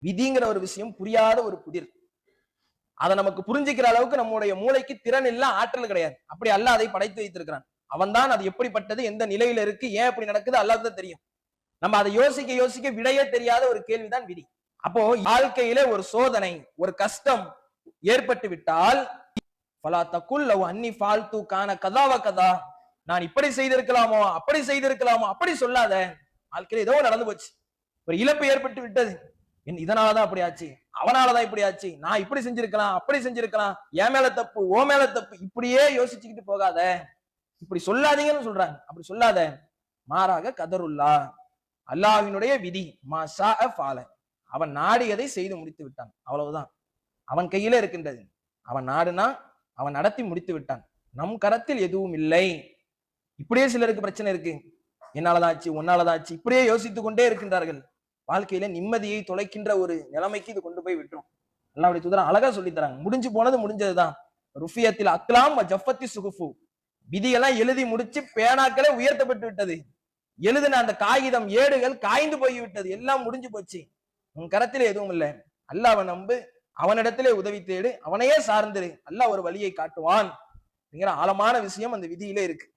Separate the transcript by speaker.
Speaker 1: விதிங்கிற ஒரு விஷயம் புரியாத ஒரு புதிர். அதை நமக்கு புரிஞ்சுக்கிற அளவுக்கு நம்முடைய மூளைக்கு திறன் இல்ல, ஆற்றல் கிடையாது. அப்படி அல்லாஹ் அதை படைத்து வைத்திருக்கிறான். அவன் தான் அது எப்படிப்பட்டது, எந்த நிலையில இருக்கு, ஏன் அப்படி நடக்குது அல்லாஹ்வுக்கு தான் தெரியும். நம்ம அதை யோசிக்க யோசிக்க விடையே தெரியாத ஒரு கேள்விதான் விதி. அப்போ வாழ்க்கையில ஒரு சோதனை, ஒரு கஷ்டம் ஏற்பட்டு விட்டால், ஃபலா தகுல் லவ் அன்னி ஃபால்து கான கதா வ கதா, நான் இப்படி செய்திருக்கலாமோ, அப்படி செய்திருக்கலாமோ, அப்படி சொல்லாத. வாழ்க்கையில ஏதோ நடந்து போச்சு, ஒரு இழப்பு ஏற்பட்டு விட்டது, இதனாலதான் அப்படி ஆச்சு, அவனாலதான் இப்படி ஆச்சு, நான் இப்படி செஞ்சிருக்கலாம், அப்படி செஞ்சிருக்கலாம், என் மேல தப்பு, ஓ மேல தப்பு, இப்படியே யோசிச்சுக்கிட்டு போகாத. இப்படி சொல்லாதீங்கன்னு சொல்றாங்க. அப்படி சொல்லாத. மாறாக கதருல்லா, அல்லாஹ்வினுடைய விதி, மா ஷாஅ ஃபால, அவன் நாடியதை செய்து முடித்து விட்டான். அவ்வளவுதான். அவன் கையில இருக்கின்றது. அவன் நாடுனா அவன் நடத்தி முடித்து விட்டான். நம் கரத்தில் எதுவும் இல்லை. இப்படியே சிலருக்கு பிரச்சனை இருக்கு. என்னாலதான் ஆச்சு, உன்னாலதான் ஆச்சு, இப்படியே யோசித்துக் கொண்டே இருக்கின்றார்கள். வாழ்க்கையில நிம்மதியை தொலைக்கின்ற ஒரு நிலைமைக்கு இது கொண்டு போய் விட்டுரும். அல்லாஹ்வுடைய தூதர் அழகா சொல்லி தராங்க. முடிஞ்சு போனது முடிஞ்சதுதான். ருஃபியத்தில் அக்லாம் வ ஜஃபத்தி சுகுஃபு, விதியெல்லாம் எழுதி முடிச்சு பேனாக்களே உயர்த்தப்பட்டு விட்டது. எழுதின அந்த காகிதம் ஏடுகள் காய்ந்து போய்விட்டது. எல்லாம் முடிஞ்சு போச்சு. உன் கரத்திலே எதுவும் இல்லை. அல்லாஹ்வை நம்பு, அவனிடத்திலே உதவி தேடு, அவனையே சார்ந்திரு. அல்லாஹ் ஒரு வழியை காட்டுவான். ஆழமான விஷயம் அந்த விதியிலே இருக்கு.